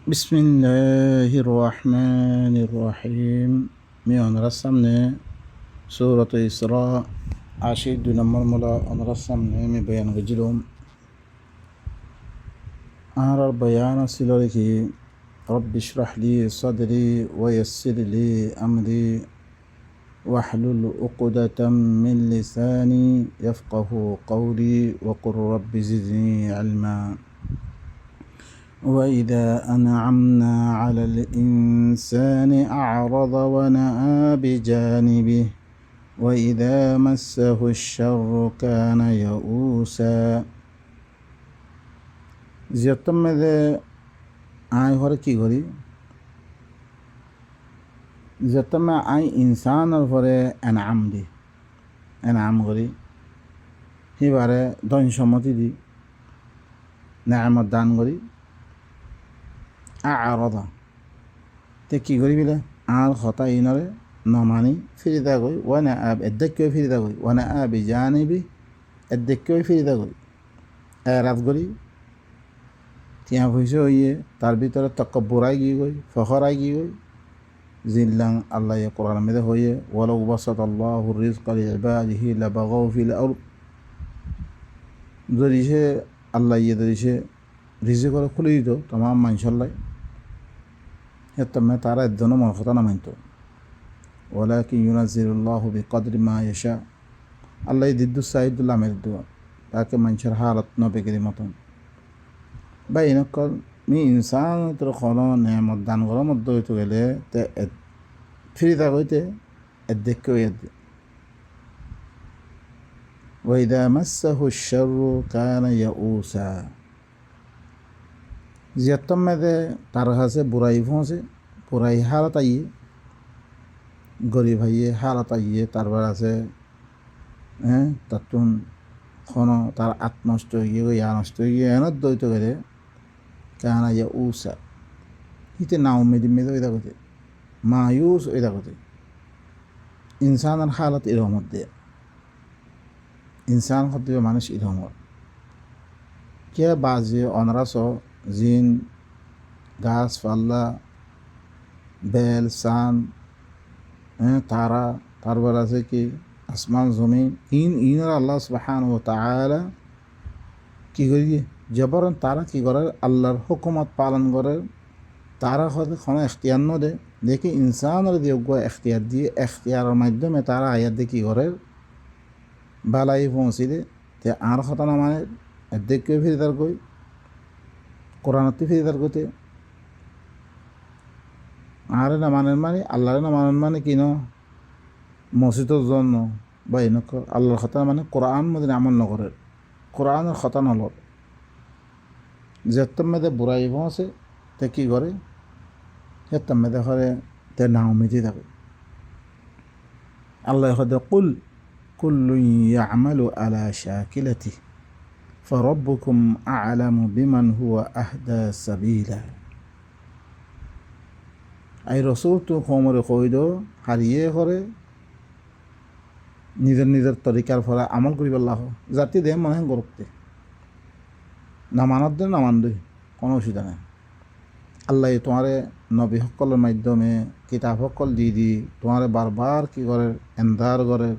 বিসমিল্লাহির রহমানির রহিম। আমি ওনার সামনে সূরাত ইসরা 82 নম্বর মূলা ওনার সামনে আমি বয়ান করেছিলাম। আর বয়ান ছিল কি রব্বি ইশরাহ লি সাদরি ওয়া ইয়াসসির লি আমরি ওয়াহলুল উকদাতাম মিন লিসানি ইয়াফকাহু কওলি ওয়া কুর রব্বি জিদনি ইলমা। وإذا أنعمنا على الإنسان أعرض ونأى بجانبه وإذا مسه الشر كان يئوسا। জিয়তম মেদে আই হরে কি করি জিয়তম আই ইনসানের পরে এনাম করি সিবারে ধন সম্মতি দি নেয়ামত দান করি। আরদা তে কি করি বিলে আর হতা ইনরে নমানি ফিরিদা গই ওয়ানা আব এদ্দেকেও ফিরিদা গই ওয়ানা আবি জানিবি এদ্দেকেও ফিরিদা গই এরাত গরি তিয়া ভইছে হইয়ে তার ভিতরে তকব্বুরাই গিয়ে গই ফখরাই গিয়ে গই জিল্লাং আল্লাহ কোরআন মেদে হইয়ে ওয়ালাউ বাসাতাল্লাহু রিজকা লিইবাদিহি লাবাগাউ ফিল আরদ। যদি সে আল্লাহ ধরিছে রিজে করে খুলে দিত তোমার মানুষল্লাই হেতমে তারা একজনও মন কথা না মানত। ওয়ালাকিন ইউনাজ্জিলুল্লাহু বিকদরি মা ইয়াশা। আল্লাহ দিদ্দু সাইদুল্লাহ মেরদু তাকে মানুষের হালত নবেগের মতন বা এনেকল মি ইনসান তোর কোনো নেমত দান করার মধ্যে হইতে গেলে তে ফিরি থাকইতে দেখকে হইয়া দে। ওয়াইদা মাসসাহু শাররু কানা ইয়াউসা। জিয়াত্তম মেদে তার কাছে বুড়াই ফোঁসে বুড়াই হালত আইয়ে গরিব হাইয়ে হালত আইয়ে তারপর আছে তাতুন কোনো তার আত্মনষ্ট হয়ে গিয়ে ইয়া নষ্ট হয়ে গিয়ে এনত দইতে গেলে কানা ইয়াউসা হিতে নাও মেদে ওই দাগতে মায়ুস ওই দাগতে ইনসানের হালত এরকমত দিয়ে ইনসান হতে মানুষ এরকমত কে বাজে অনরাস জিন গাছপাল্লা বেল সান তারা তারপর আছে কি আসমান জমিন ইনরা আল্লাহ সুবহানাহু ওয়া তাআলা কি করি জবরন তারা কি করে আল্লাহর হুকুমত পালন করে। তারা হয়তো কোনো এখতিয়ার ন দে দেখি ইনসানের যোগ্য এখতিয়ার দিয়ে এখতিয়ারের মাধ্যমে তারা আয়াত দিয়ে কী করে বালাই পৌঁছি দে তে আর কথা না মানে দেখে ফিরিদার কই কোরআনতে ফিরিদার করতে আরে না মানেন মানে আল্লাহরে না মানেন মানে কিনো মসজিদের জন্য বা এনেক আল্লাহর কথা মানে কোরআন মধ্যে আমল নকরে কোরআনের কথা নল যেতম মেদে বুড়াই পৌঁছে তে কী করে হেতম মেদে করে তে নাও মিটি থাকে। আল্লাহ হদে কুল্লু ইয়ামালু আলা শাকিলাতি فربكم أعلم بمن هو أهدى سبيلا। আই রসুল তো কমরে কইদ হারিয়ে করে নিজের তরিকার ফলে আমল করিব আল্লাহ জাতি দে মনে গরুতে না মানত দে না মান দে কোনো অসুবিধা নাই। আল্লাহ তোমারে নবী সকলের মাধ্যমে কিতাব সকল দি তোমারে বারবার কি করে এন্ধার করে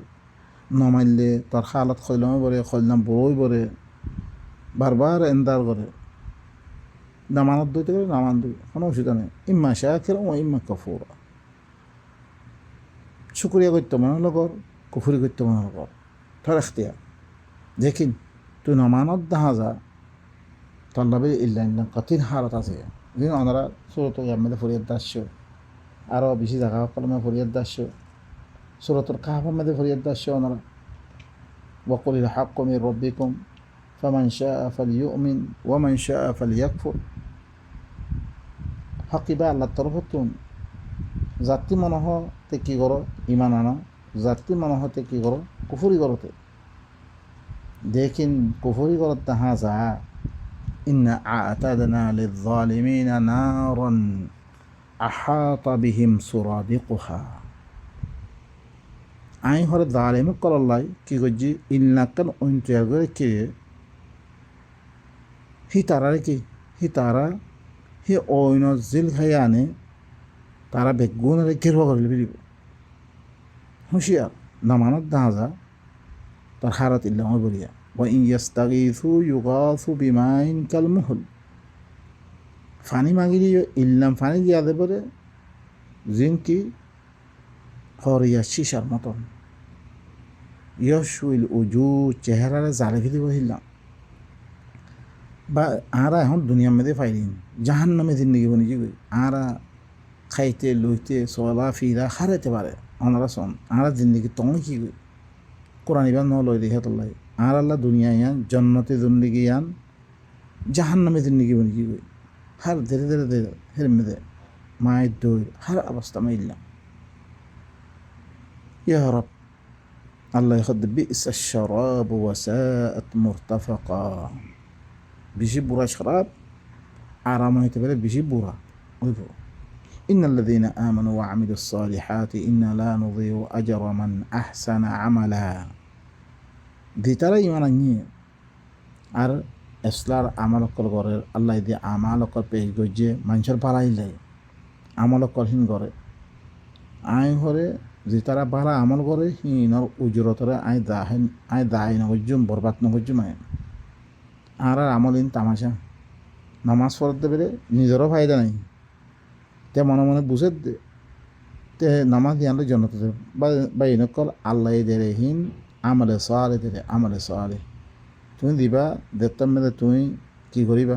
নমাইলে তোর হালত খৈলামে পড়ে খৈলাম বই পড়ে বারবার এন্দার করে নামানত দইতে করে নামান দই কোনো অসুবিধা নেই। ইম্মা শাকিরা ও ইম্মা কাফুরা। শুকরিয়া করতে মনে হলো কর কুফরি করতে মনে হলো কর তোর এখতিয়ার দেখিন তুই নমানত দেখা যা তল্লাবে ইল্লা কঠিন হালত আছে যেন ওনারা সুরত ইয়ামেদে ফরিয়াদ দাস্য আরও বেশি জায়গা কলমে ফরিয়াদ দাস্য সুরতর কাহাফের মেদে ফরিয়াদ দাস্য ওনারা ওয়াকুলিল হাক্কু মির রাব্বিকুম ফামান শাআ ফালইউমিন ওয়ামান শাআ ফালইয়াকফুর। হকিবা আল্লাহর তরফতুন জাতি মনোহ তে কি করো ইমান আনো জাতি মনোহতে কি করো কুফরি করতে দেখিন কুফরি করত তাহা যা ইন্না আ'তাদনা লিয-যালিমিনা নারান আহাতা বিহিম সুরাদিকুহা। আই হরে জালিমে কলল্লাই কি করছি ইন্নাকান অন্তর করে কে হি তারা সেই অইন জিল খাই আনে তারা বেগুণের কেরবা করে ফেলিব হুঁশিয়ার নামানত দাঁজা তার হারাত ইল্লা বলিয়া বা ইয়াস্তাগিথু ইউগাথু বিমাইন কালমুহুল ফানি মাগিলি ইল্লাম ফানি দিয়া দে পরে জিনকি হরিয়া শিশার মতন ইয়সুইল উজু চেহারারে জালে ফেলি বহিলাম বা আরা এখন দুনিয়ার মধ্যে পাইলিন জাহান নামে জিন্দগি বনিজি গই আরা খাইতে লইতে চলা ফিরা হারাইতে পারে ওনারা শোন আরা জিন্দগি তখন কি গই কোরআন ইবার ন লই দেখে তোলাই আর আল্লাহ দুনিয়া ইয়ান জন্নতে জিন্দগি ইয়ান জাহান নামে জিন্দগি বনিজি গই হার ধীরে ধীরে ধীরে হের মেদে মায়ের দই হার অবস্থা মাইলাম ইয়া রব আল্লাহ খদ বি'স আশ-শারাব ওয়া সাআত মুরতাফাকা বেশি বুড়া শরাব আরাম হইতে পারে বেশি বুড়া হইব ইন্নাল্লাযীনা আমানু ওয়া আমিলুস সালিহাতি ইন্না লা নুযিউ আজরা মান আহসানা আমালা দিতারা ইমান আনিয়ে আর এসলার আমাল অকল করে আল্লাহ দিয়ে আমাল অকল পেশ গজ্জে মানুষের পালাই যায় আমল অকল হিন করে আয় ঘরে যে তারা বালা আমল করে হিনর উজরতরে আয় দায় নগজ্জুম বরবাদ নগজ্জুম আয় আর আমল ইন তামাশা নামাজ পড়তে পেরে নিজেরও ফায়দা নাই তে মনে মনে বুঝে দে তে নামাজ দিয়ালে জন্নত বা ইনকল আল্লাহ দেরে হিন আমলে সালে দেরে আমলে সালে তুমি দিবা দেখতাম মেলে তুমি কি করিবা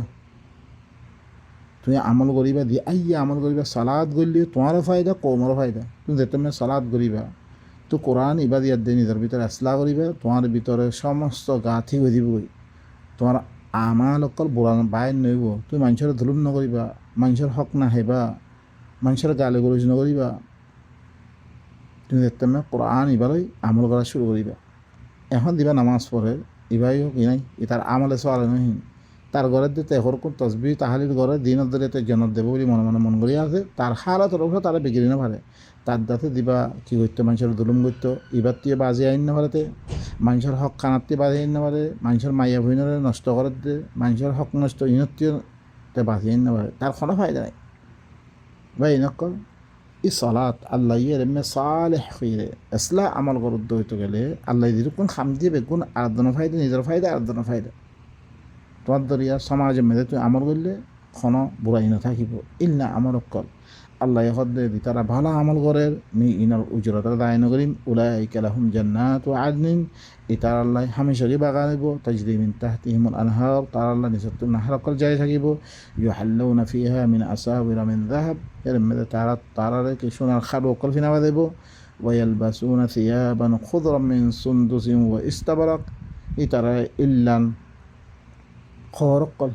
তুমি আমল করিবা দি আইয়া আমল করিবা সালাদ করলে তোমারও ফায়দা কৌমরও ফায়দা তুমি দেখতাম সালাদ করিবা তো কোরআন ইবা দিয়ার দিয়ে নিজের ভিতরে আসলা করিবা তোমার ভিতরে সমস্ত গাঁথি গৈ দিবই তোমার আমাল অকল বুড়া বাইর নইব তুমি মানুষের ধুলুম নকরিবা মানুষের হক নাহাইবা মানুষের গালি গরজ নকরিবা তুমি দেখতাম কোরআন ইবারই আমল করা শুরু করিবা এখন দিবা নামাজ পড়ে ইবাই হোক নাই তার আমলে চলে নহি তার ঘরের দিতে এরকম তসবি তাহালির ঘরে দিনের ধরে জনত দেব বলে মনে মনে মন করিয়া আছে তার হালাতের উপরে তারা বিক্রি না পারে তার দাঁতে দিবা কি করতো মানুষের দুলুম করতো এবার তুই বাজি আইন না পারে মানুষের হক খানাতে বাজি আইন না পারে মানুষের মাইয়া ভইনরে নষ্ট করে দে মানুষের হক নষ্ট ইনতে বাজি আইন না পারে তার কোনো ফায়দা নাই বা ইনকল ই সলাত আল্লাহ এমনি সালেহ হইরে এসলা আমল করতে হইতে গেলে আল্লাহ যেরকম খাম দিয়ে বেগুন আরাধনা ফায়দা নিজের ফায়দা আরাধনা ফায়দা তোমার দরিয়া সমাজের মেয়েদে তুমি আমল করলে কোনো বুড়াই না থাকিব ইল্লা আমল অকল আল্লাহ হদ্দে দি তারা ভালো আমল করে মি ইনার উজরতার দায় নগরিম উলাইকা লাহুম জান্নাতু আদনিন ইতার আল্লাহ হামেশারি বাগানিব তাজরি মিন তাহতিহিমুল আনহার তার আল্লাহ নিসত্তু নাহর অকল যায় থাকিব ইউহাল্লাউনা ফিহা মিন আসাবিরা মিন যাহাব এর মেয়েদে তারারে কি সোনার খাড়ু অকল ফিনাবা দেব ওয়ায়ালবাসুনা সিয়াবান খুদরাম মিন সুন্দুসিন ওয়া ইস্তাবরাক ইতারা ইল্লান খরকল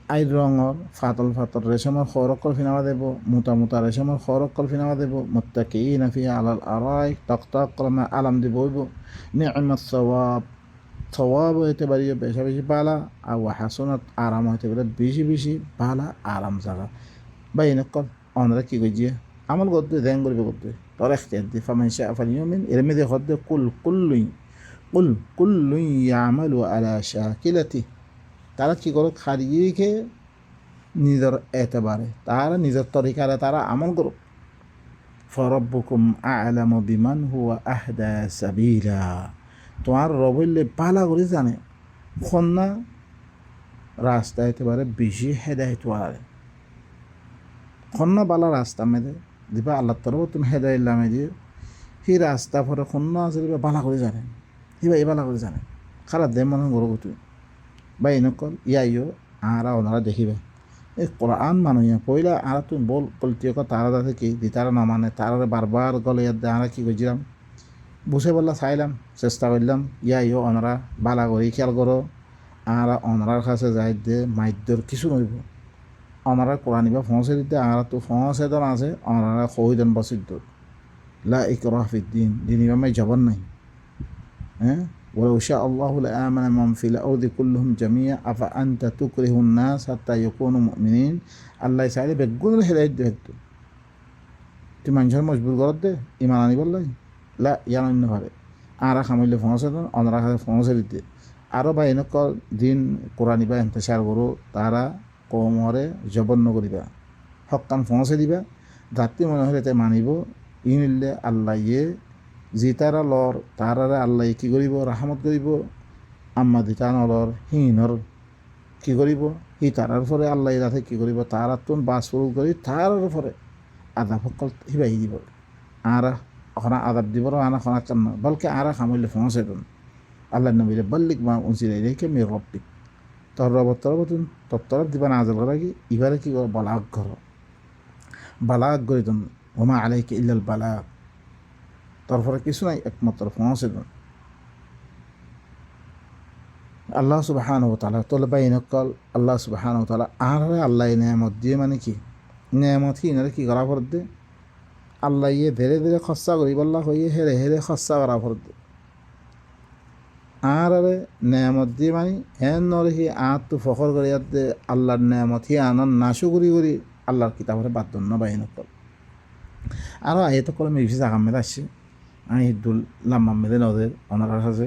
আই রঙর ফাতল ফাতল রেশমের খরকল ফিনাবা দেব মোটা মোটা রেশমের খরকল ফিনাবা দেব মুত্তাকিইনা ফিহা আলাল আরাইক তক কলমে আলাম দিব হইব নি'মাত সওয়াব সওয়াব হইতে পারি বেশি বেশি পালা আর হাসনাত আরাম হইতে পারে বেশি বেশি পালা আরাম জায়গা বা এনেকল অনরা কি গজিয়ে আমল করতে ধ্যান করবে করতে তোর এখতিয়ার দি ফামান শাআ ফালিউমিন এর মধ্যে হদ্দে কুল্লুই ইয়ামালু আলা শাকিলাতি তারা কী করো খারিয়ে খেয়ে নিজের এতেবারে তারা নিজের তরিকারে তারা আমল করুক ফরব্বুকুম আ'লামু বিমান হুয়া আহদা সাবিলা তোমার রবইলে পালা করে জানে খন্না রাস্তা এতেবারে বেশি হেদায়ত ওয়ারে খন্না বালা রাস্তা মেদে দিবা আল্লাহ তরফ তুমি হেদায়ত লামে দিয়ে সেই রাস্তা পরে খন্না আছে দিবা বালা করে জানে দিবা এই বালা করে জানে খারাপ দে মনে গরু তুই বা এনেকল ইয়াইও আরা ওনারা দেখিবে এই কোরআন মানুষ পইলা আরা তুমি বল পলিটিক তারা যাতে কি দি তারা না মানে তারা বারবার গলে ইয়াদ আরা কি করছিলাম বুঝে বললা চাইলাম চেষ্টা করলাম ইয়াইও ওনারা বালা করি খেয়াল করো আরা ওনারার কাছে যাই দে মাইদ্যর কিছু নইব ওনারা কোরআন বা ফসে দিতে আরা তো ফসে দেন আছে ওনারা কই দেন বসিদ্দ লা ইকরাহ ফিদ্দিন দিন ইমামে জবন নাই হ্যাঁ ولو شاء الله لآمن من في الأرض كلهم جميعا أفأنت تكره الناس حتى يكونوا مؤمنين আল্লাহ চাইলে বেগুনের হেদায়েত দিতে তুই মানুষের মজবুর করত দে ইমান আনি বললাই লা ইয়ান অন্য ভাবে আরা খামিলে ফসে দেন অনরা খাতে ফসে দিতে আরও বা এনেক দিন কোরআনি বা এন্তেসার করো তারা কমরে জবন্ন করিবা হক কান পৌঁছে দিবা যাত্রী মনে হলে তে মানিব ইনিলে আল্লাহ ইয়ে যি তারা লর তারারে আল্লাহ কি করিব রাহমত করিব আম্মা দিতা নলর হিনর কি করিব সি তারার পরে আল্লাহ যাতে কি করিব তার তুন বাস করি তার পরে আদাব সকল সিবাহি দিব আর ওখানে আদাব দিব আনা খানা কান্ন বলকে আর খামইলে পৌঁছে দিন আল্লাহ নবীরে বল্লিক মা উনসিলে রেখে মেয়ে রব্বিক তোর রবর তরবতুন তোর তরফ দিবা নাজল করা কি এবারে কি করো বালাগ করো বালাগ করে দিন ওমা আলাইকে ইল্লাল বালাগ তারপরে কিছু নাই একমাত্র পৌঁছে দিন আল্লাহ সুবহানাহু ওয়া তাআলা তোলে বাইনকল আল্লাহ সুবহানাহু ওয়া তাআলা আর আল্লাহ নেয়ামত দিয়ে মানে কি নেয়ামত কি না কি করা পড়তে আল্লাহ ইয়ে ধীরে ধীরে খরচা করি বল্লা হইয়ে হেরে হেরে খরচা করা পড়তে আর নেয়ামত দিয়ে মানে হেন নরে সি তো ফখর করি ইয়াতে আল্লাহর নেয়ামত হি আনন্দ নাশো করি করি আল্লাহর কিতাবরে বাদ ন বাইনকল আরও আয়ে তো কলমে ইফিস আহমেদ আসছে আমি হিদুল লাম্মামেদে নদের ওনার কাছে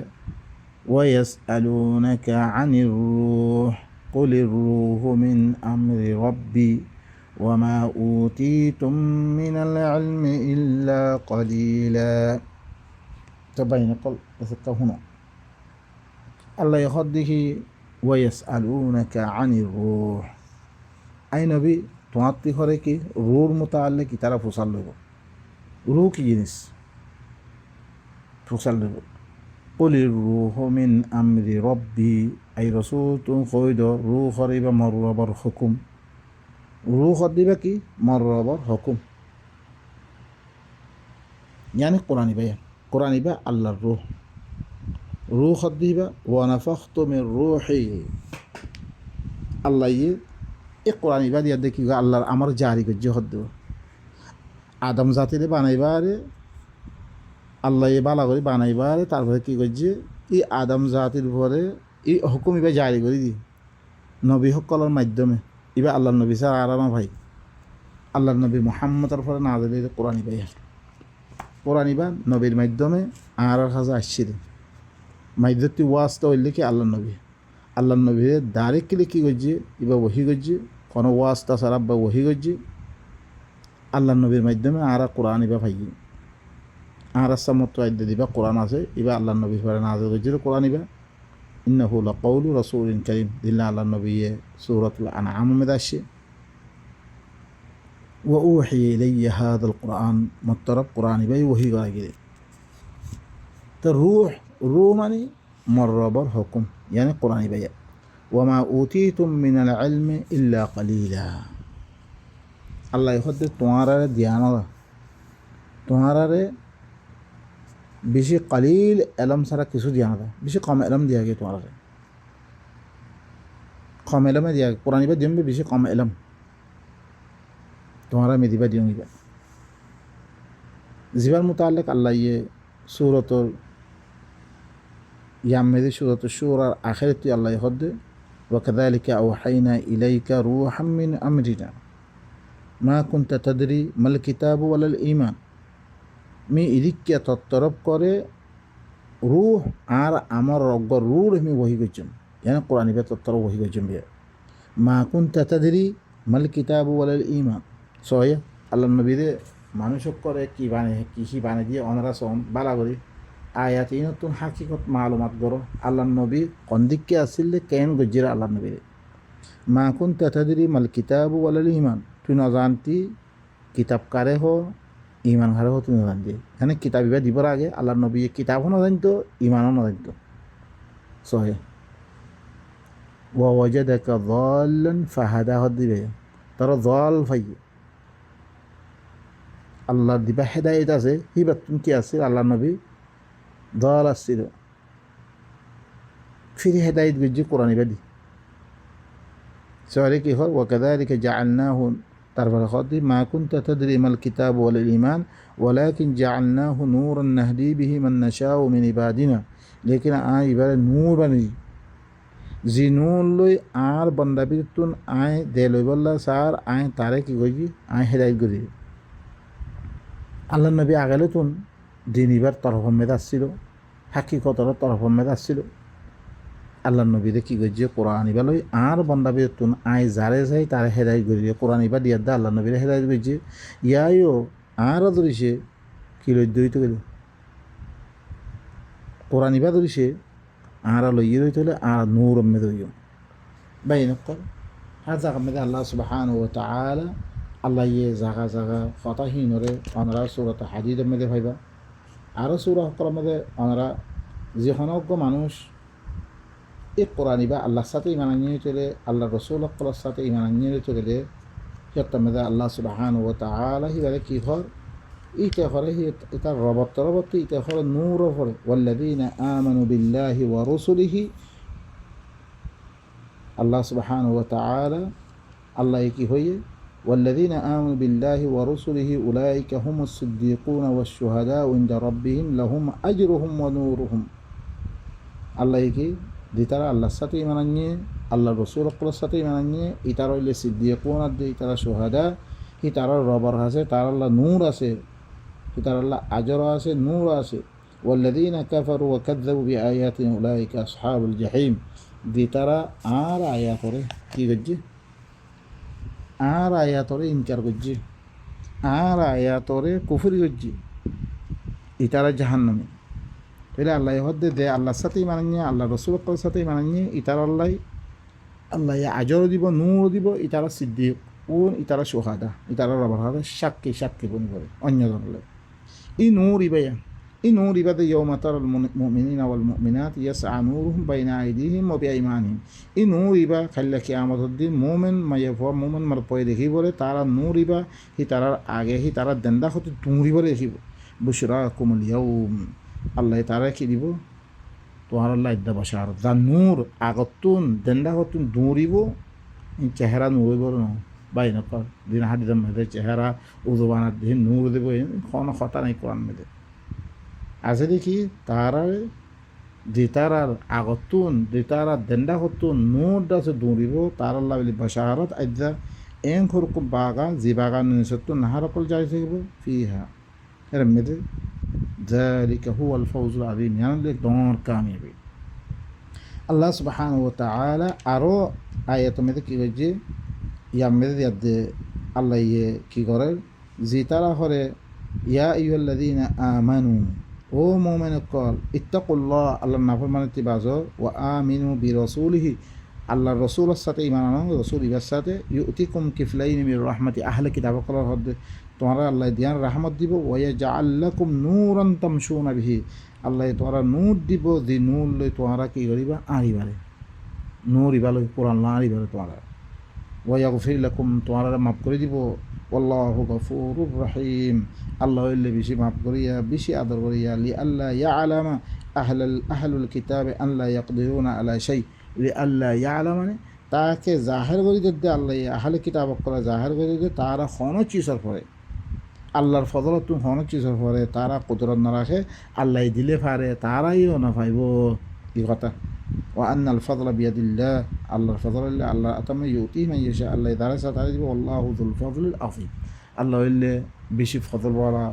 ويسألونك عن الروح قل الروح من أمر ربي وما أوتيتم من العلم إلا قليلا تبين قل هنا الله يخده ويسألونك عن الروح أي نبي تعطي خريكي روح متعلق ترى فصل له روح كي جنس فصل له قل الروح من أمر ربي أي رسول خيد روح ريبا مربر حكم روح ريبا كي مربر حكم يعني قرآن با الله الروح روح ريبا ونفخت من روحي الله قرآن با دي দেখি আল্লাহর আমার জারি করছে হদ্দ আদম জাতিরে বানাইবারে আল্লাহ বালা করে বানাইবারে তারপরে কী করছে এই আদম জাতির পরে এই হুকুম এবার জারি করে দি নবী সকলের মাধ্যমে এবার আল্লাহ নবী স্যার আর আমার ভাই আল্লাহ নবী মোহাম্মদের পরে না দিলে কোরআন ইবাই কোরআন ইবা নবীর মাধ্যমে আর কাছে আসছে মাধ্যমটি ওয়াজটা হইলে কি আল্লাহ নবীর ডাইরেক্টলি কী করছে এবার ওহি করছে কোনো ওয়াজটা সারা বা ওহি করছে আল্লাহ নবীর মাধ্যমে আর কোরআন ইবা ভাই আর সামর্থ্য আইডে দিবা কোরআন আছে এবা আল্লাহ নবী পরে নাযিল হয়েছিল কোরআন ইবা ইন্নাহু লাকাউলু রাসূলিন কারীম দিল্লা আল্লাহ নবী সূরাতুল আনআম মধ্যে আসে ওয়া উহিয়া ইলাইয়া হাযাল কুরআন মুত্তারাব কোরআন ইবা ওহী করা গেলে তো রূহ মানে মররবর হুকুম মানে কোরআন ইবা ওয়া মা উতীতুম মিনাল ইলমি ইল্লা কালীলা আল্লাহ হতে তোমারে জ্ঞান তোমারে বেশি কালিল এলম ছাড়া কিছু দিয়া না বেশি কম এলম দিয়া গে তোমার কম এলমে দিয়া কোরআন ইবা দিম বেশি কম এলম তোমারা মেদিবা দিও ইবা জিবার মুতাল্লিক আল্লাহ ইয়ে সূরাতুল ইয়ামেদি সূরাতুল শুরা আখিরাতে আল্লাহ হদে ওয়া কাযালিকা আওহাইনা ইলাইকা রূহাম মিন আমরিনা মা কুনতা তাদরি মাল কিতাবু ওয়ালাল ঈমান মি ইদিকে তত্তরব করে রুহ আর আমার রগ্গ রুর আমি ওহি করছেন যেন কোরআন ইবা তত্তর ওহি করছেন বিয়া মা কুনতা তাদরি মাল কিতাবু ওয়ালাল ঈমান সয় আল্লাহ নবীরে মানুষ করে কি বানে দিয়ে অনারা সম বালা করি আয়াত এই নতুন হাকিকত মালুমাত করো আল্লাহ নবী কন্দিককে আসলে কেন গজিরা আল্লাহ নবীরে মা কুনতা তাদরি মাল কিতাবু ওয়ালাল ঈমান তুই নজানতি কিতাব কারে হো ইমান হারে হতো নজান দিয়ে এখানে কিতাব ইবা দিবার আগে আল্লাহ নবী কিতাবও নজানতো ইমানও নজানতো সহে ওয়াজাদাকা যাল্লান ফাহাদা হদ দিবে তারা জল ফাই আল্লাহর দিবা হেদায়েত আছে হিবাত কি আছে আল্লাহ নবী দল আসছিল ফিরি হেদায়েত গজ্জি কোরআন ইবা দি সরে কি হল ওয়াকাযালিকা জাআলনাহু তারপরে হদি মা কুনতা তাদরি মাল কিতাব ওয়াল ঈমান ওয়ালাকিন জাআলনাহু নূরান নাহদি বিহি মান নাশাউ মিন ইবাদিনা লেকিন এবারে নূর বানি জি নূর লই আর বান্দাবিতুন দে লই বল্লা সার তারে কি কইজি হেদায়েত করি আল্লাহ নবী আগেলে তুন দিন ইবার তরফ মেদ আসছিল হাকিকতর তরফ মেদ আসছিল আল্লাহ নবীরে কি করছে কোরআন ইবালই আর বন্দাবি তুন আই যারে যাই তারে হেদায়ত করি কোরআন ইবা দিয়ার দা আল্লাহ নবীরে হেদায়ত করছে ইয়াইও আর ধরিছে কি লইতে গেল কোরআন ইবা ধরিছে আর লইয়ে রইতে হলে আর নূর মেদ হইও বাইন কর আর জায়গা মেদে আল্লাহ সুবহানাহু ওয়া তাআলা আল্লাহ ইয়ে জায়গা ফতাহীনরে অনরা সূরাত হাদীদ মেদে ভাইবা আরও সূরা সকল মেদে অনরা যেখনজ্ঞ মানুষ এই কোরআন ইবা আল্লাহর সাথে ইমান আনিয়ে চলে আল্লাহ রসুল সকলের সাথে ইমান আনিয়ে চলে সিহঁতৰ মেদে আল্লাহ সুবহানাহু ওয়া তাআলা সিবাৰে কি হয় ইটা করে এটা রবত ইটা করে নূর করে ওয়াল্লাযীনা আমানু বিল্লাহি ওয়া রাসূলিহি আল্লাহ সুবহানাহু ওয়া তাআলা আল্লাহ কি হয়ে ওয়াল্লাযীনা আমানু বিল্লাহি ওয়া রাসূলিহি উলাইকা হুমুস সিদ্দীকুনা ওয়াশ শুহাদাউ ইনদা রাব্বিহিম লাহুম আজরুহুম ওয়া নূরুহুম আল্লাহ কি দিতারা আল্লাহর সাথে ইমান আনিয়ে আল্লাহ রসুল সকলের সাথে ইমান আনিয়ে ইতার হইলে সিদ্দীকুন আর ইতারা শুহাদা ইতারা রবার আছে তার আল্লাহ নূর আছে তার আল্লাহ আজর আছে নূর আছে ওয়াল্লাযীনা কাফারু ওয়া কাযযাবু বিআয়াতিনা উলাইকা আসহাবুল জাহিম দি তারা আর আয়াতরে কি করছে আর আয়াতরে ইনকার করছে আর আয়াতরে কুফরি করছে ইতারা জাহান্নামে তাহলে আল্লাহ হদ্দে দে আল্লাহর সাথে ইমান নিয়ে আল্লাহ রসুলের সাথে ইমান নিয়ে ইতার আল্লাহ আজর দিব নূর দিব ইতারা সিদ্দিক ও ইতারা সোহাদা ইতারা রবার হবে সাক্ষী বনি করে অন্য ধরনের এই নূর ইবাদে ইয়াউমা তারাল মুমিনিনা ওয়াল মুমিনাত ইয়াসআ নূরুহুম বাইনা আইদিহিম ওয়া বিআইমানিহিম এই নূর ইবা খাইলা কিয়ামতের দিন মুমিন মুমিন মার পয় দেখিবলে তারা নূর ইবা হি তারার আগে হি তারা দেন্দা হতে তুঁড়িবলে দেখিব বুশরাকুমুল ইয়াউম আল্লাহ তারা কি দিব তোমার আল্লাহ ইদ্দা বাসার যা নূর আগতুন দেন্দা হতুন দৌড়িব চেহারা নূরিব ন বাই নকর দিন হাদিদাম মেদে চেহারা উজবানার দিন নূর দেব কোনো কথা নাই কোরআন মেদে আছে দেখি তারার দিতারার আগতুন দিতারা দেন্দা হতুন নূর দাসে দৌড়িব তার আল্লাহ বলি বাসারত আজ্জা এন খুরকুম বাগান যে বাগান নিসত্তুন নাহারকল যাই থাকিব ফিহা এর মেদে ذلك هو الفوز العظيم يعني دور কামিয়াবি আল্লাহ সুবহানাহু ওয়া তাআলা আরো আয়াত মধ্যে কি হচ্ছে ইয়ার মধ্যে আল্লাহ ইয়ে কি করে যে তারা করে ইয়া আইয়ুহাল্লাযীনা আমানু ও মুমিন কল ইত্তাকুল্লাহ আল্লাহর নাফরমানি তিবাজ ওয়া আমিনু বিরাসূলিহি আল্লাহর রাসূলের সাথে ঈমান আনো রাসূল ইবার সাথে ইউতিকুম কিফলাইন মির রাহমাতি আহলে কিতাব কলার হদ্দে তোমরা আল্লাহ দিয়ান রাহমত দিব ওয়া জাআল্লাকুম নূরান তামশুনা বিহি আল্লাহ তোমরা নূর দিব যে নূর লই তোমরা কি করিবা আরিবারে নূর ইবালে কোরআন আরিবারে তোমরা ওয়া ইয়াগফির লাকুম তোমরা মাফ করে দিব আল্লাহু গফুরুর রহিম আল্লাহ হইলে বেশি মাফ করিয়া বেশি আদর করিয়া লি আল্লাহ ইয়ালামা আহলুল কিতাবে আন লা ইয়াকদিরুনা আলা শাই লি আল্লাহ ইয়ালামানে তাকে জাহের করে দিতে আল্লাহ আহলে কিতাব করা জাহের করে দিতে তারা কোনো চিজর পরে আল্লাহর ফজলত তুমি কোনো চিজর পরে তারা কুদরত না রাখে আল্লাহ দিলে পারে তারাইও না পাইব এই কথা ও আন্নাল ফজলা বিয়াদিল্লাহ আল্লাহর ফজল আল্লাহ আতামে ইউতি মান ইয়াশা আল্লাহ তারা সাথে তারা দিব আল্লাহু যুল ফাজলিল আযীম আল্লাহ হইলে বেশি ফজল ওয়ালা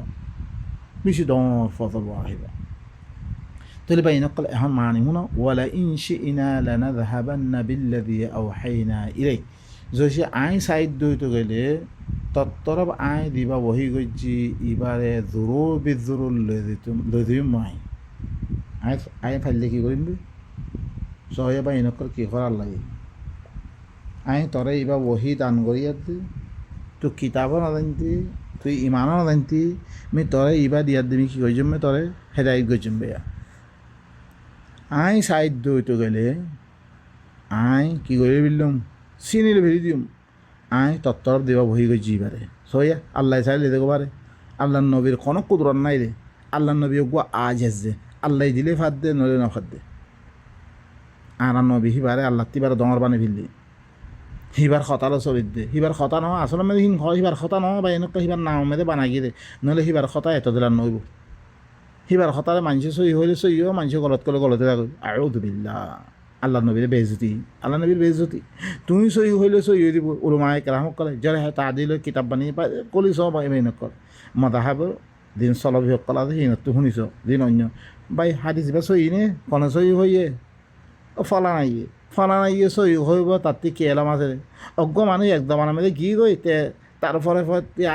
বেশি দর ফজল ওয়াহিবা তাহলে ভাই নকল এখন মানি হুনা ওয়ালা ইন শি'না লানাযহাবান্না বিল্লাযী আওহাইনা ইলাইক যদি আই সাইড দইতে গেলে তত্তরব আই দিবা বহি গজি ইবারে জোরো বিজোর লৈ দিম মই আই ফাইলে কি কৰিম সহয়ে বা এনেকৰ কি কৰাৰ লাগে আই তৰে ইবা বহি দান কৰি দি তোৰ কিতাপো নাজানিতি তুই ইমানো নাজানিতি আমি তৰে ইবা দিয়াত দিমি কি কৰি যাম তৰে হেদায়ত গৈ যাম বেয়া আই চাইড দইটো গেলে আই কি কৰি বিলম চিনিলে ভেৰি দিম আই তত্তরব দেবা বহি গই জিবারে সইয়া আল্লাহ চাইলে দেখো পারে আল্লাহ নবীর কোনো কুদরত নাই রে আল্লাহ নবী গো আজ হেসে আল্লাহ দিলে ফাদ দে নলে না ফাদ দে আর নবী হিবারে আল্লাহ তিবার ডঙর বানি ফিরলি হিবার খতালো চলিত দে হিবার খতা নহয় আসলে মানে হিবার খতা নহয় বা এনেকুৱা হিবার নাও মেদে বানাই দে নহলে হিবার খতা এত দিলার নইব হিবার খতারে মানুষে সহি হইলে সহিও মানুষে গলত করলে গলতে থাকো আউযুবিল্লাহ আল্লাহ নবীর বেজতি আল্লাহ নবীর বেজতি তুমি সহি হইলে সহি হয়ে দিব উলমায়ে কেরামক কলে যারা হ্যাঁ তা দিলে কিতাব বানিয়ে পাই কলি সব এমনি নকল মাদাহাব দিন চলবি সকল আছে সিহঁতটো শুনিছ দিন অন্য বাই হাদিছ বা সহি নে কনে সহি হইয়ে ও ফলানাই সহি হইব তাতে কি এলাম আছে অজ্ঞ মানুষ একদম মানে মেয়েদের গিয়ে গই তে তারপরে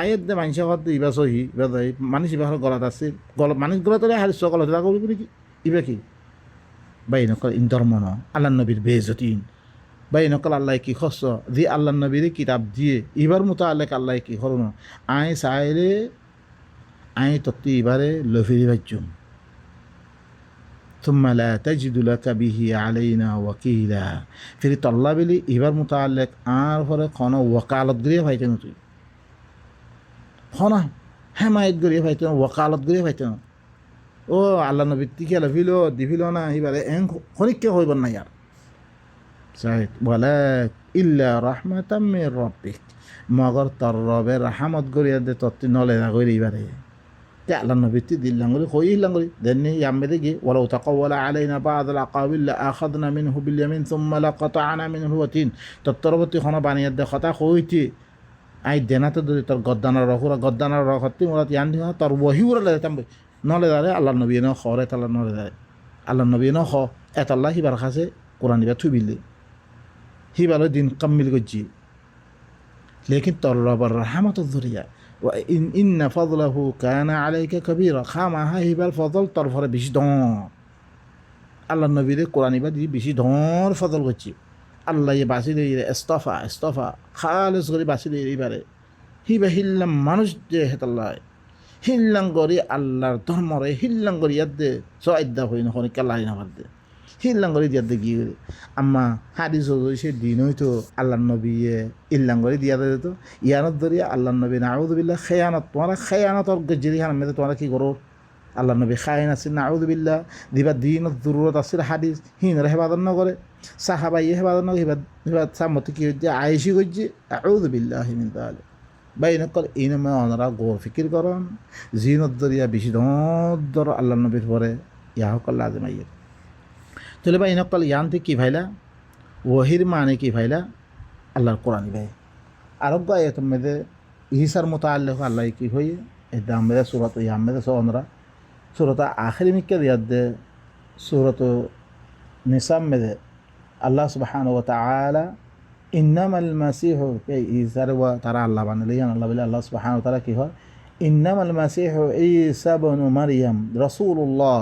আয়ের দে মানুষ ইবা সহি ইবা মানুষ ইবা গলাত আছে মানুষ গলা তোলে হারিস গলত করবি কি ইবা কি বাই নকল ইন ধর্ম ন আল্লাহ নবীর বেজতিন বাই নকল আল্লাহ কি খস দি আল্লাহ নবীর কিতাব দিয়ে ইবার মতো আল্লাহ আল্লাহ কি হরণ আই চাইলে আই তত্ত্ব এবারে লফিরি বাজ্যুম ثم لا تجد لك به علينا وكيلا ফির তল্লা বেলি এবার মোতালেক আর পরে কোন ওয়াকালত গরিয়ে পাইতেন তুই হনা হেমায়ত গরিয়ে পাইতেন ওয়াকালত গরিয়ে পাইতেন ও আল্লাহ নবী টিকে লভিল দিভিল না এবারে এন খনিককে হইব না ইয়ার সাইদ বলে ইল্লা রাহমাতাম মির রাব্বিক মগর তর রবের রাহমত গরিয়ে দে তত্তি নলে না গরি এবারে আল্লাহ নবীতি দিল্লাঙ্গুলি হই হিল্লাঙ্গুলি দেননি ইয়াম্মেদে গিয়ে ওয়ালাউ তাকাওয়ালা আলাইনা বা'দ আল আকাবিল লা আখাযনা মিনহু বিল ইয়ামিন সুম্মা লাকাতা'না মিনহু ওয়াতিন তত্তরবর্তী খনা বানিয়ে দে কথা কইতি আই দেনাতে যদি তোর গদ্দানার রখতি মোরা ইয়ান দি তোর ওহিউরা লে তাম নলে দারে আল্লাহ নবী ন খরে তাল্লাহ নলে দারে আল্লাহ নবী ন খ এতাল্লাহ হিবার কাছে কোরআন দিবা থুবিলে হিবালে দিন কাম্মিল গজ্জি লেকিন তোর রবার রাহমাতুল যুরিয়া وإن فضله كان عليك كبيرا خاما هاي بالفضل طرف بيش دون الله النبي ده قرآن يبدي بيش دون فضل وجهي الله يباسي ده استفا خالص غري باسي ده يباره هي بهيلم مانوش ده الله هيلم غري الله ধর্মরে هيلم غري يد سو ايدا হইন হনি কাল্লা না বাদ হিল্লাঙ্গরি দিয়া দে গিয়ে আম্মা হাদিস সে দিন হইতো আল্লাহ নবী ইল্লাঙ্গরি দিয়া দে তো ইয়ানত ধরিয়া আল্লাহ নবী নাউযুবিল্লাহ খেয়ানত তোমারা খেয়ানতর গজ্জিরি হান মেতে তোমরা কি করো আল্লাহ নবী খায়ন আছে নাউযুবিল্লাহ দিবা দিনত জরুরত আছে হাদিস হিন হেফাজত ন করে সাহাবাই হেফাজত ন হিবা সামতি কি হইছে আয়েশি গজ্জি আউযুবিল্লাহি মিন যালিক বাইনকল ইনমা ওনারা গৌর ফিকির করন জিনত ধরিয়া বেশি ধর আল্লাহ নবীর পরে ইয়াহকল লাজম আইয়ে তাহলে ভাই ইনকল ইয়ান্তে কি ভাইলা ওহির মানে কি ভাইলা আল্লাহর কোরআন ভাই আরোগ্য আয়াত মেদে ইহিসার মুতাআল্লিক আল্লাহ কি হই এদাম মেদে সূরাত ইয়াম মেদে সোনরা সূরাত আখির মিকে দিয়াদে সূরাত নিসা মেদে আল্লাহ সুবহানাহু ওয়া তাআলা ইন্নামাল মাসিহু ঈসার ওয়া তারা আল্লাহ বানাইলেন আল্লাহ বলে আল্লাহ সুবহানাহু ওয়া তাআলা কি হয় ইন্নামাল মাসিহু ঈসা ইবনু মারইয়াম রাসূলুল্লাহ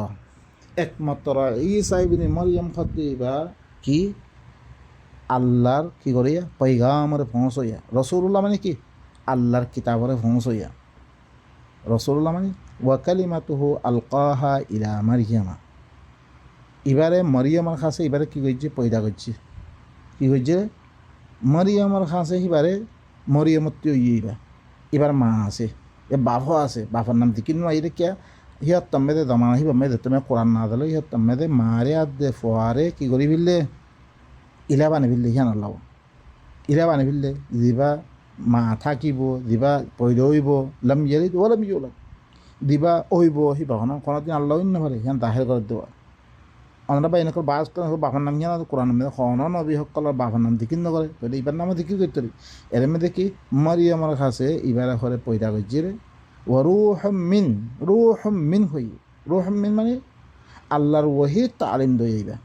একমাত্র ঈসা ইবনে মারইয়াম খতিবা কি আল্লাহর কি করিয়া পয়গামরে পৌঁছইয়া রাসূলুল্লাহ মানে কি আল্লাহর কিতাবরে পৌঁছইয়া রাসূলুল্লাহ মানে ওয়া কালিমাতুহু আলকাহা ইলা মারইয়ামা এবারে মারইয়ামের কাছে এবারে কি কইছে পয়দা করছে কি কইছে মারইয়ামের কাছে এবারে মরিয়মত্তি ইবা এবার মা আছে এ বাবা আছে বাবার নাম দিকিন মাইরে কিয়া হিয়াত তম্মেদে দমানা হিবা মেদে তুমি কোরআন না দিলে হিয়াত তম্মেদে মারে আদে ফোয়ারে কি করি বিললে ইলা বানে বিললে হিয়ান আল্লাহ ইলা বানে বিললে দিবা মা থাকিব দিবা পয়দা হইব লাম ইয়ালিদ ওয়া লাম ইউলাদ দিবা হইব হিবা কোনদিন আল্লাহ ইন পারে হিয়ান দাহের করে দেওয়া আমরা বা এনেকল বাস বাবার নাম হিয়ান কোরআন মেদে খন নবী সকলের বাবার নাম দিকিন নকরে তাহলে ইবার নামে দিকির করতে এর মেদে কি মারিয়ামের কাছে ইবারে ঘরে পয়দা করছে রে ওয়ারুহুম মিন হই রুহুম মিন মানে আল্লাহর ওয়াহি তালিম দইবা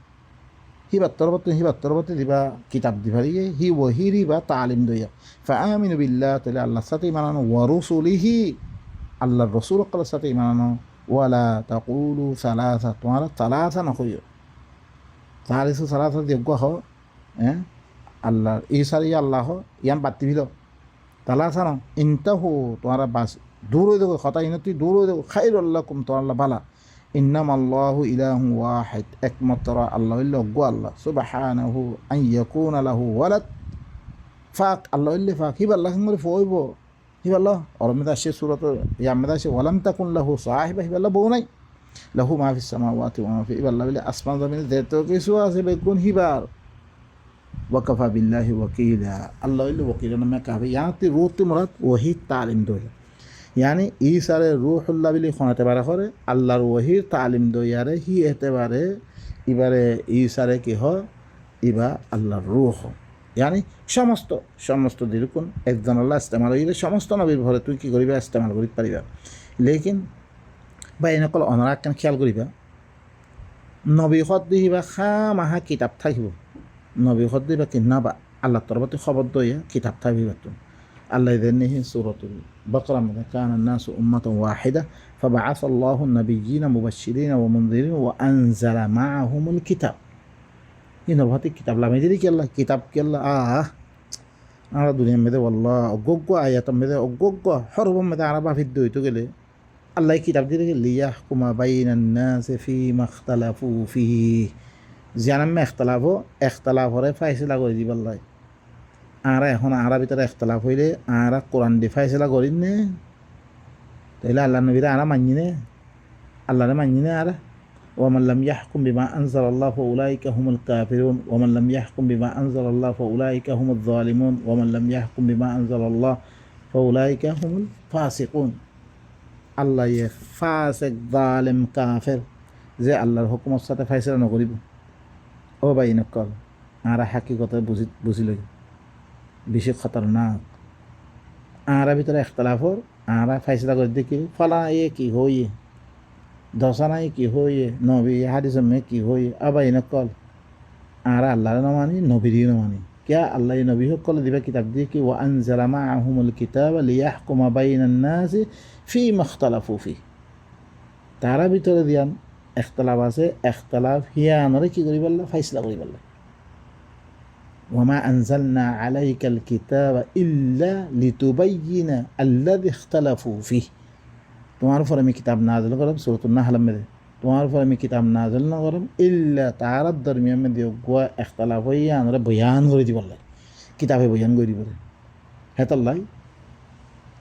হিবাত্তরবতে দিবা কিতাব দিবা দিয়ে হি ওয়াহি দিবা তালিম দইয়া ফাআমিনু বিল্লাহ তাহলে আল্লাহর সাথে মানানো ওয়া রাসূলিহি আল্লাহর রাসূল কলার সাথে মানানো ওয়ালা তাকুলু সালাসা তোমার সালাসা না হইও সালিসু সালাসা দিগা হ আল্লাহর ঈসারি আল্লাহ ইয়ান বাতি দিল সালাসা না ইনতাহু তোমার বাস দূর হয়ে দেবো কথা ইনতি দূর হয়ে দেবো খাইরুল্লাকুম তো আল্লাহ বালা ইন্নামাল্লাহু ইলাহু ওয়াহিদ একমাত্র আল্লাহ ইল্লা গো আল্লাহ সুবহানাহু আন ইয়াকুনা লাহু ওয়ালাদ ফাক আল্লাহ ইল্লা ফাক হিবাল্লাহ মরে ফইব হিবাল্লাহ অরমেদা সে সূরাত ইয়ামেদা সে ওয়ালাম তাকুন লাহু সাহিবা হিবাল্লাহ বউ নাই লাহু মা ফিস সামাওয়াতি ওয়া মা ফি ইবাল্লাহ বিল আসমান জমিনে যেত কিছু আছে বেগুন হিবার ওয়াকাফা বিল্লাহি ওয়াকিলা আল্লাহ ইল্লা ওয়াকিলা নামে কাবে ইয়াতি রুতি মুরাদ ওহি তালিম দই यानी ईसारे रूहुल्लाह बिली खोनाते बारे करे আল্লাহর ওহির তালিম দইয়ারে হি এতেবারে ইবারে ঈসারে কি হয় ইবা আল্লাহর রূহ यानी সমস্ত দিরকুন একজন আল্লাহ ইস্তেমাল হইলে সমস্ত নবীর ঘরে তুই কি করিবা ইস্তেমাল করিতে পারিবা লেকিন বা এনেকল অনারা কেন খেয়াল করিবা নবী হদ দিবা খামাহা কিতাব থাকিব নবী হদ দিবা কি না বা আল্লাহ তরফতে খবর দইয়া কিতাব থাকিব আল্লাহ দেনহি সূরাতুল বাকরা মধ্যে কানা নাসু উম্মাতান ওয়াহিদা ফাবাআসা আল্লাহু নাবিয়্যিনা মুবাশশিরিনা ওয়া মুনযিরিনা ওয়া আনজালা মাআহুমুল কিতাব ইন হতে কিতাব লামে দিদি কি আল্লাহ কিতাব কি আল্লাহ আমরা দুনিয়া মেদে আল্লাহ অগগ্য আয়াত মেদে অগগ্য হরব মেদে আরবা ফিদ দইতো গেলে আল্লাহ কিতাব দিয়ে লিয়াহকুমা বাইনান নাসি ফীমা ইখতালাফু ফীহি জানামে ইখতালাফ হরে ফাইসলা করে দিব আল্লাহ আরা এখন আরা ভিতরে ইখতালাফ হইলে আরা কোরআন দি ফাইসলা করিন নে তাইলে আল্লাহ নবীরা আরা মানি নে আল্লাহরে মানি নে আরা ওয়ামান লাম ইয়াহকুম বিমা আনজালাল্লাহু ফাউলাইকা হুমুল কাফিরুন ওয়ামান লাম ইয়াহকুম বিমা আনজালাল্লাহু ফাউলাইকা হুমুয যালিমুন ওয়ামান লাম ইয়াহকুম বিমা আনজালাল্লাহু ফাউলাইকা হুমুল ফাসিকুন আল্লাহ ইয়ে ফাসেক জালেম কাফের যে আল্লাহর হুকুমের সাথে ফাইসলা নকরিব ও ভাই নকল আরা হাকিকতে বুঝি লই বেশি খতরনাক আরা ভিতরে ইখতলাফর আরা ফাইসলা করে দেখি ফলা এ কি হইয়ে দশানাই কি হইয়ে নবী হাদিস মে কি হইয়ে আবাই নকল আরা আল্লাহর নমানি নবীরই নমানি क्या अल्लाह नबी সকল দিবা কিতাব দিয়ে কি ওয়া আনজালা মাআহুমুল কিতাবা লিয়াহকুমা বাইনান নাসি ফীমা ইখতালাফু ফীহি তারা ভিতরে দিয়ান ইখতিলাফ আছে ইখতিলাফ হিয়ানরে কি করিব আল্লাহ ফাইসলা করিব আল্লাহ ওয়ামা আনজালনা আলাইকাল কিতাবা ইল্লা লিতুবাইয়িনা আল্লাযী ইখতালাফু ফীহি তোমার উপর আমি কিতাব নাযিল করলাম সূরাতুন নাহল মধ্যে তোমার উপর আমি কিতাব নাযিল না করলাম ইল্লা তারা দরমিয়ান মধ্যে গোয়া ইখতিলাফ হইয়া আমরা বয়ান করে দিব আল্লাহ কিতাবে বয়ান করে দিব হেতাল্লাহ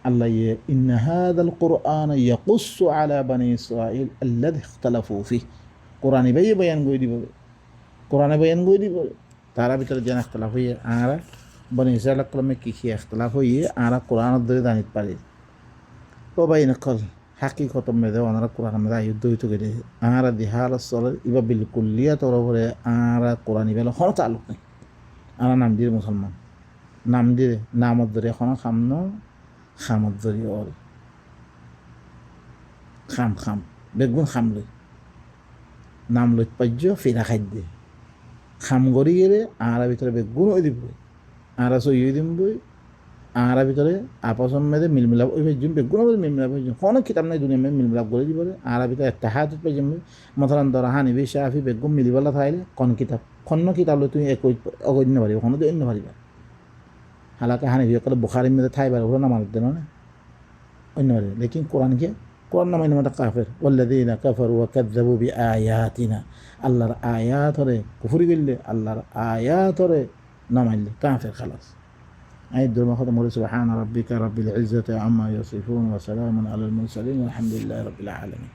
আল্লাহ ইন্না হাযাল কুরআন ইয়াকুসসু আলা বানি ইসরাঈল আল্লাযী ইখতালাফু ফীহি কোরআনে বয়ান করে দিব কোরআনে বয়ান করে দিব তারা ভিতরে যেন ইখতিলাফ হইয়া আর বনি ইসরাঈল কলমে কি কি ইখতিলাফ হইয়া আর কোরআনের ধরে জানিতে পারে ও ভাই নকল হাকিকত মেদে ওনারা কোরআন মেদে আয়ুদ্ধ হইতে গেলে আর দিহাল চলে ইবা বিলকুলিয়া তরফরে আর কোরআন ইবেলা কোনো তালুক নেই আর নাম দিয়ে মুসলমান নাম দিয়ে নামত ধরে এখন খামত ধরি ওর খাম বেগুন খাম লই নাম লই পাজ্য ফিরা খাদ্য খাম গড়ি গেলে আর ভিতরে বেগুন ওই দিব আর সই দিম বই আর ভিতরে আপসম মেদে মিলমিলাপ ওই ভাইজুম বেগুন মিলমিলাপ হয়ে কোনো কিতাব নাই দুনিয়া মে মিলমিলাপ করে দিব আর ভিতরে এত্তেহাদ পাইজাম মতলান ধরা হানিবি শাফি বেগুন মিলিবলা থাইলে কোন কিতাব লই তুমি অগণ্য পারিব কোনো অন্য পারিবা হালাকে হানিবি কলে বুখারি মেদে থাই পারে ওরা নামাজ দেন না অন্য পারে লেকিন কোরআন নামাই নামাটা কাফের ওয়াল্লাযীনা কাফারু ওয়া কাযযাবু বিআয়াতিনা আল্লাহর আয়াত হরে কুফরি করলে আল্লাহর আয়াত হরে নামাইলে কাফের খালাস আয়াত দরমা খতম হলে সুবহান রাব্বিকা রাব্বিল ইজ্জাতি আম্মা ইয়াসিফুন ওয়া সালামুন আলাল মুরসালিন ওয়ালহামদুলিল্লাহি রাব্বিল আলামিন।